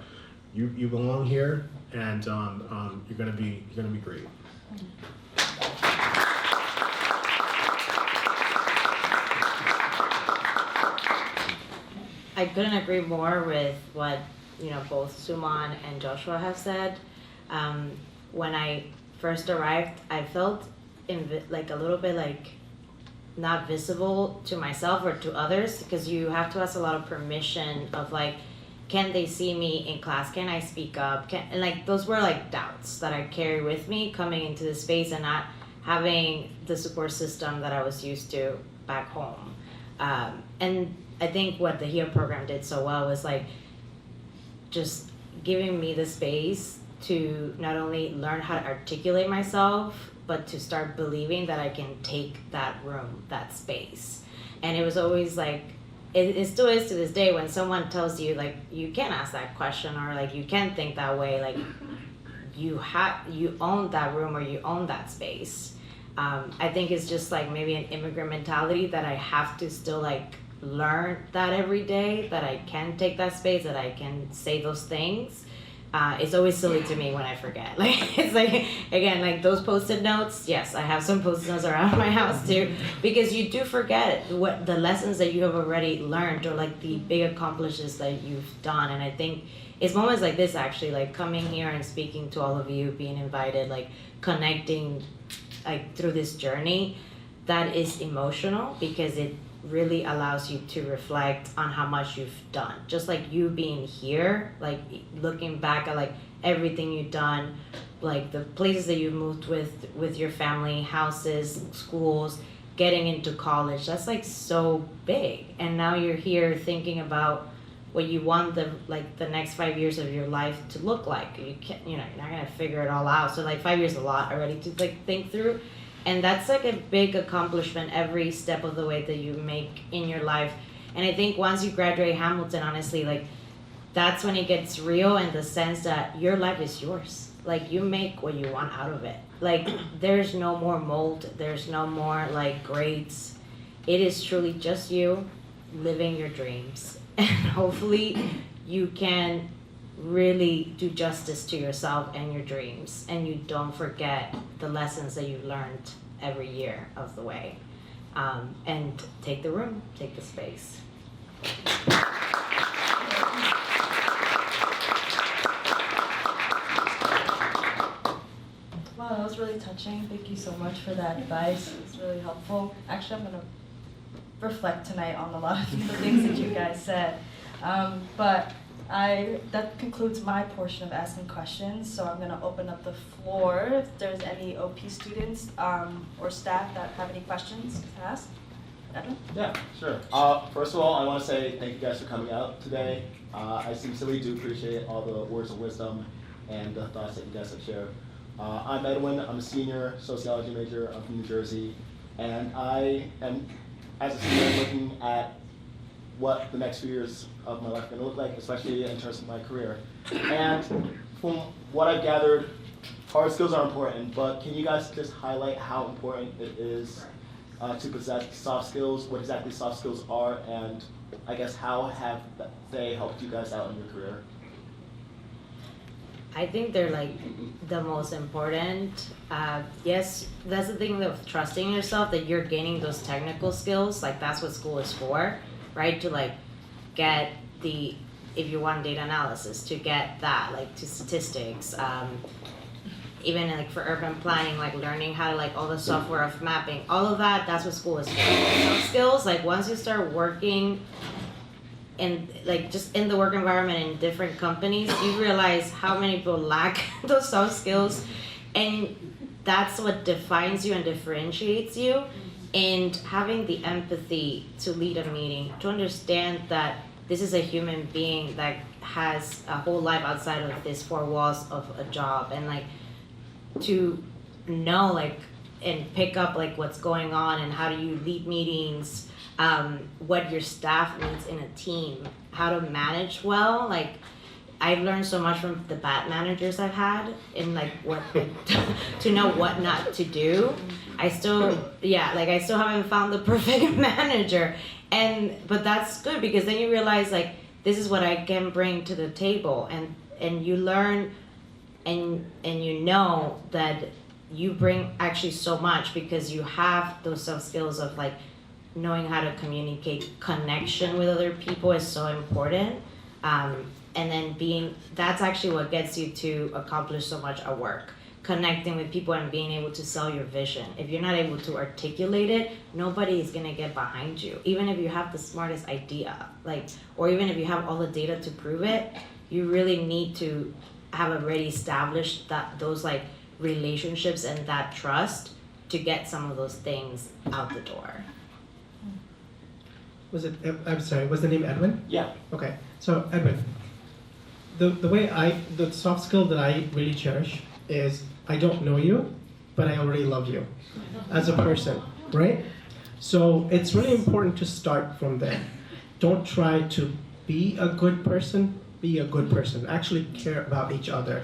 [SPEAKER 5] you belong here, and you're going to be great.
[SPEAKER 3] I couldn't agree more with what both Suman and Joshua have said. When I first arrived, I felt like a little bit like not visible to myself or to others, because you have to ask a lot of permission of like, can they see me in class? Can I speak up? And like those were like doubts that I carry with me coming into the space and not having the support system that I was used to back home. And I think what the HERE program did so well was like just giving me the space to not only learn how to articulate myself, but to start believing that I can take that room, that space. And it was always like, it still is to this day, when someone tells you like, you can't ask that question, or like, you can't think that way, like you own that room, or you own that space. I think it's just like maybe an immigrant mentality that I have to still like learn that every day, that I can take that space, that I can say those things. It's always silly to me when I forget. Like, it's like, again, like those Post-it notes, yes, I have some Post-it notes around my house too, because you do forget what the lessons that you have already learned, or like the big accomplishments that you've done. And I think it's moments like this, actually, like coming here and speaking to all of you, being invited, like connecting like through this journey, that is emotional, because it really allows you to reflect on how much you've done. Just like you being here, like looking back at like everything you've done, like the places that you moved with your family, houses, schools, getting into college, that's like so big. And now you're here thinking about what you want the next 5 years of your life to look like. You can't, you're not gonna figure it all out. So like 5 years is a lot already to like think through. And that's like a big accomplishment every step of the way that you make in your life. And I think once you graduate Hamilton, honestly, like that's when it gets real, in the sense that your life is yours. Like you make what you want out of it. Like there's no more mold, there's no more like grades. It is truly just you living your dreams. And hopefully you can really do justice to yourself and your dreams, and you don't forget the lessons that you've learned every year of the way. And take the room, take the space.
[SPEAKER 1] Wow, that was really touching. Thank you so much for that advice. It's really helpful. Actually, I'm gonna reflect tonight on a lot of the things that you guys said. But that concludes my portion of asking questions, so I'm going to open up the floor if there's any OP students or staff that have any questions to ask. Edwin?
[SPEAKER 6] Yeah, sure. First of all, I want to say thank you guys for coming out today. I sincerely do appreciate all the words of wisdom and the thoughts that you guys have shared. I'm Edwin. I'm a senior sociology major. I'm from New Jersey, and I am, as a senior, looking at what the next few years of my life are going to look like, especially in terms of my career. And from what I've gathered, hard skills are important, but can you guys just highlight how important it is to possess soft skills, what exactly soft skills are, and I guess how have they helped you guys out in your career?
[SPEAKER 3] I think they're like the most important. Yes, that's the thing of trusting yourself, that you're gaining those technical skills. Like that's what school is for, right? To like get if you want data analysis, to get that, like to statistics, even like for urban planning, like learning how to like all the software of mapping, all of that, that's what school is for. Soft skills, like once you start working in like just in the work environment in different companies, you realize how many people lack those soft skills, and that's what defines you and differentiates you. And having the empathy to lead a meeting, to understand that this is a human being that has a whole life outside of these four walls of a job, and like to know like and pick up like what's going on and how do you lead meetings, what your staff needs in a team, how to manage well, like I've learned so much from the bad managers I've had in like what to know what not to do. I still haven't found the perfect manager, but that's good because then you realize like this is what I can bring to the table, and you learn, and you know that you bring actually so much because you have those soft skills of like knowing how to communicate. Connection with other people is so important. And then that's actually what gets you to accomplish so much at work. Connecting with people and being able to sell your vision. If you're not able to articulate it, nobody is gonna get behind you. Even if you have the smartest idea, or even if you have all the data to prove it, you really need to have already established those like relationships and that trust to get some of those things out the door.
[SPEAKER 2] Was the name Edwin?
[SPEAKER 6] Yeah.
[SPEAKER 2] Okay, so Edwin, the soft skill that I really cherish is I don't know you, but I already love you as a person, right? So it's really important to start from there. Don't try to be a good person, be a good person. Actually care about each other.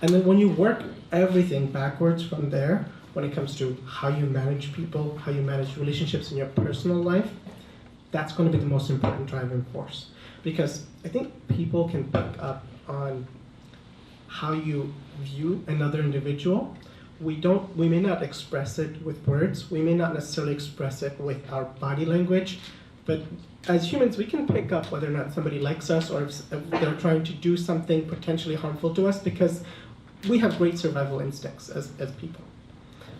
[SPEAKER 2] And then when you work everything backwards from there, when it comes to how you manage people, how you manage relationships in your personal life, that's going to be the most important driving force. Because I think people can pick up on how you view another individual. We may not express it with words, we may not necessarily express it with our body language, but as humans, we can pick up whether or not somebody likes us or if they're trying to do something potentially harmful to us, because we have great survival instincts as people.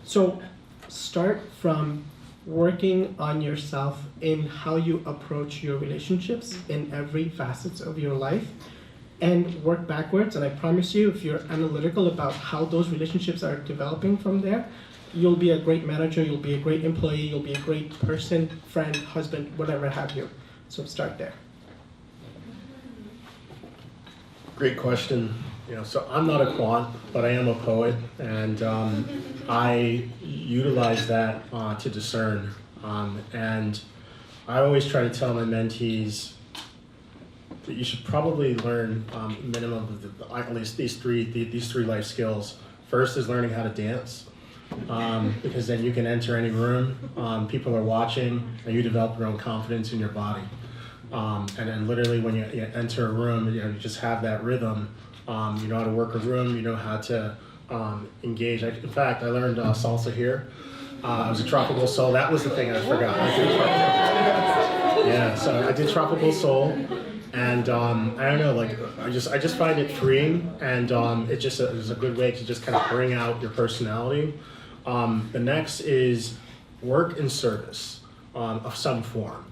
[SPEAKER 2] So start from working on yourself in how you approach your relationships in every facet of your life, and work backwards. And I promise you, if you're analytical about how those relationships are developing from there, you'll be a great manager, you'll be a great employee, you'll be a great person, friend, husband, whatever have you. So start there.
[SPEAKER 5] Great question. So I'm not a quant, but I am a poet, and I utilize that to discern. And I always try to tell my mentees that you should probably learn minimum of at least these three life skills. First is learning how to dance, because then you can enter any room, people are watching, and you develop your own confidence in your body. And then literally when you enter a room, you just have that rhythm. You know how to work a room, you know how to engage. In fact, I learned salsa here. I was a tropical soul. That was the thing I forgot. So I did tropical soul, and I don't know, I just find it freeing, and it was a good way to just kind of bring out your personality. The next is work in service of some form,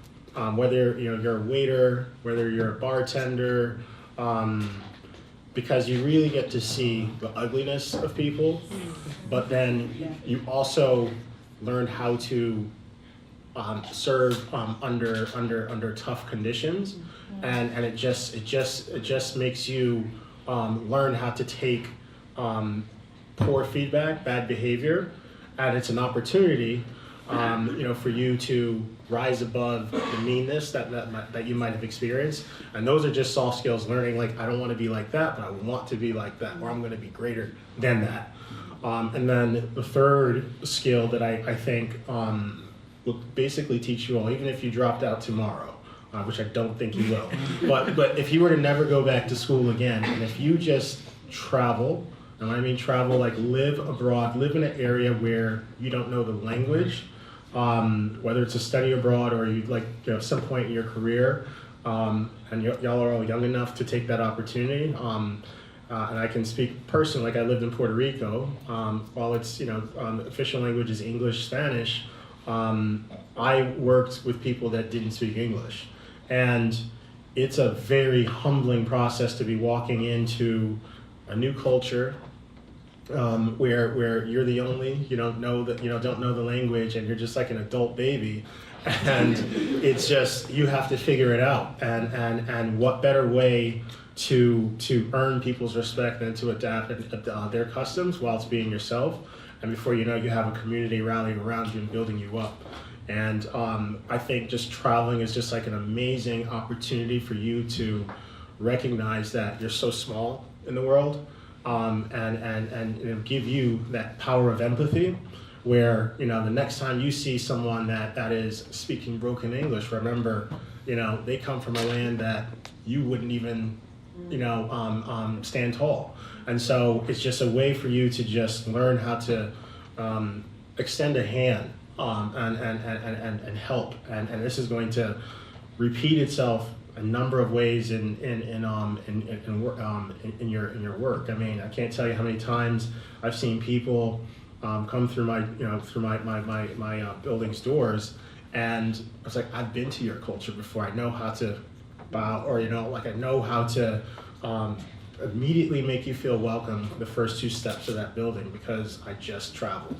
[SPEAKER 5] whether you're a waiter, whether you're a bartender. Because you really get to see the ugliness of people, but then you also learn how to serve under tough conditions, and it just makes you learn how to take poor feedback, bad behavior, and it's an opportunity for you to rise above the meanness that you might have experienced. And those are just soft skills, learning I don't want to be like that, but I want to be like that, or I'm going to be greater than that. And then the third skill that I think will basically teach you all, even if you dropped out tomorrow, which I don't think you will, but if you were to never go back to school again, and if you just travel, and when I mean travel, live abroad, live in an area where you don't know the language, whether it's a study abroad or you some point in your career, and y'all are all young enough to take that opportunity. And I can speak personally, I lived in Puerto Rico. While it's official language is English, Spanish, I worked with people that didn't speak English, and it's a very humbling process to be walking into a new culture. Where you're the only, don't know the language, and you're just like an adult baby, and it's just, you have to figure it out, and what better way to earn people's respect than to adapt their customs whilst being yourself, and before you know, you have a community rallying around you and building you up. And I think just traveling is just an amazing opportunity for you to recognize that you're so small in the world, and you know, give you that power of empathy, where, you know, the next time you see someone that is speaking broken English, remember, you know, they come from a land that you wouldn't even, you know, stand tall. And so it's just a way for you to just learn how to extend a hand and help. And this is going to repeat itself a number of ways in your work. I mean, I can't tell you how many times I've seen people come through my building's doors, and I was like, I've been to your culture before. I know how to bow, or, you know, like I know how to immediately make you feel welcome the first 2 steps of that building, because I just traveled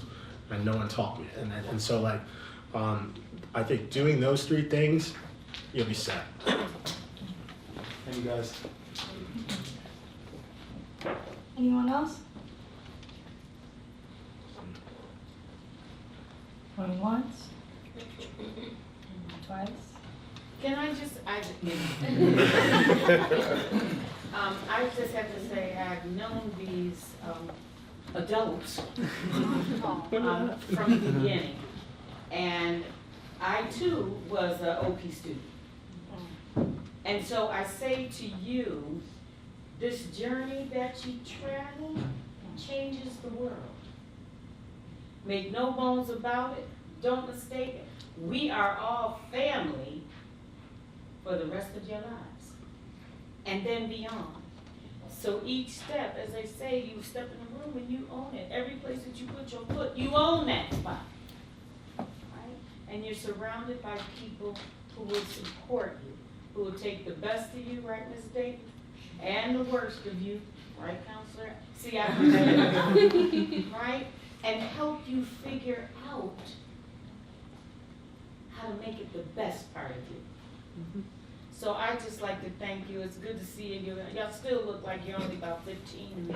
[SPEAKER 5] and no one taught me. And so, like, I think doing those 3 things, you'll be set.
[SPEAKER 6] Thank you guys.
[SPEAKER 1] Anyone else? Going once? Twice?
[SPEAKER 7] Can I just, I just have to say, I've known these adults from the beginning. And I too was an OP student. And so I say to you, this journey that you travel changes the world. Make no bones about it. Don't mistake it. We are all family for the rest of your lives, and then beyond. So each step, as they say, you step in the room and you own it. Every place that you put your foot, you own that spot, right? And you're surrounded by people who will support you, who will take the best of you, right, Ms. Davis, and the worst of you, right, counselor? See, I right? And help you figure out how to make it the best part of you. So I just like to thank you. It's good to see you. Y'all still look like you're only about 15.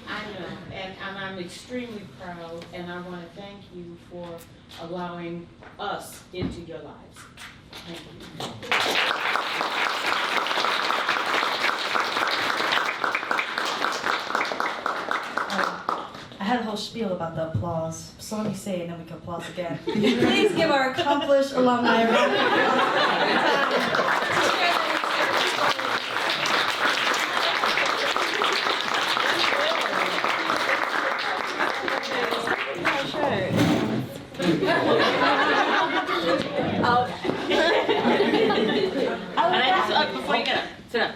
[SPEAKER 7] I know, and I'm extremely proud, and I want to thank you for allowing us into your lives. Thank you.
[SPEAKER 1] I had a whole spiel about the applause, so let me say it and then we can applause again. Please give our accomplished alumni a round of applause.
[SPEAKER 7] Before you get up, sit up.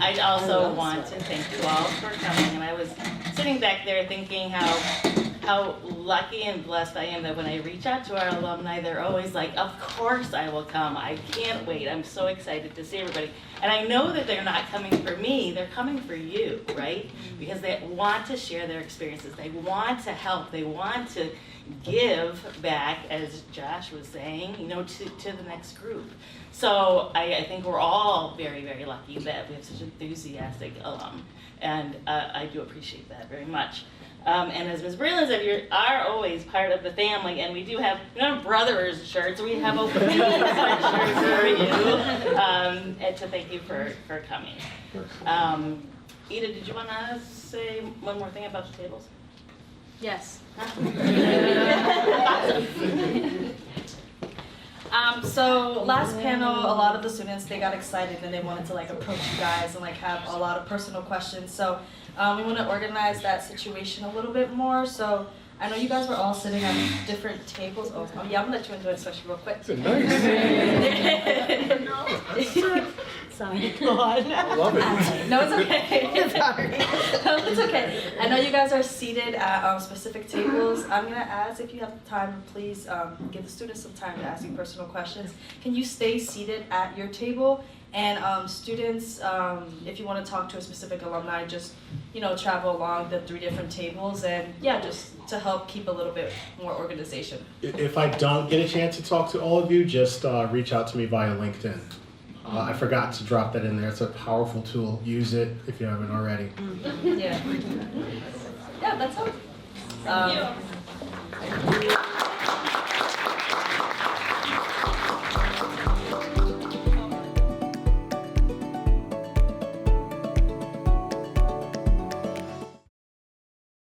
[SPEAKER 8] I also want to thank you all for coming, and I was sitting back there thinking how lucky and blessed I am that when I reach out to our alumni, they're always like, of course I will come, I can't wait, I'm so excited to see everybody. And I know that they're not coming for me, they're coming for you, right? Because they want to share their experiences, they want to help, they want to give back, as Josh was saying, you know, to the next group. So I think we're all very, very lucky that we have such enthusiastic alum, and I do appreciate that very much. And as Ms. Breland said, you are always part of the family, and we do have, we don't have brothers shirts, we have open sweatshirts for you, and to thank you for coming. Ida, did you want to say one more thing about the tables?
[SPEAKER 9] Yes.
[SPEAKER 1] So last panel, a lot of the students, they got excited and they wanted to like approach you guys and like have a lot of personal questions. So we want to organize that situation a little bit more. So I know you guys were all sitting at different tables. Oh yeah, I'm gonna let you enjoy the session real quick. Sorry.
[SPEAKER 5] I love it.
[SPEAKER 1] No, it's okay. Sorry. No, it's okay. I know you guys are seated at specific tables. I'm gonna ask if you have time, please give the students some time to ask you personal questions. Can you stay seated at your table? And students, if you want to talk to a specific alumni, just travel along the 3 different tables, and yeah, just to help keep a little bit more organization.
[SPEAKER 5] If I don't get a chance to talk to all of you, just reach out to me via LinkedIn. I forgot to drop that in there. It's a powerful tool. Use it if you haven't already.
[SPEAKER 1] Yeah. Yeah, that's all.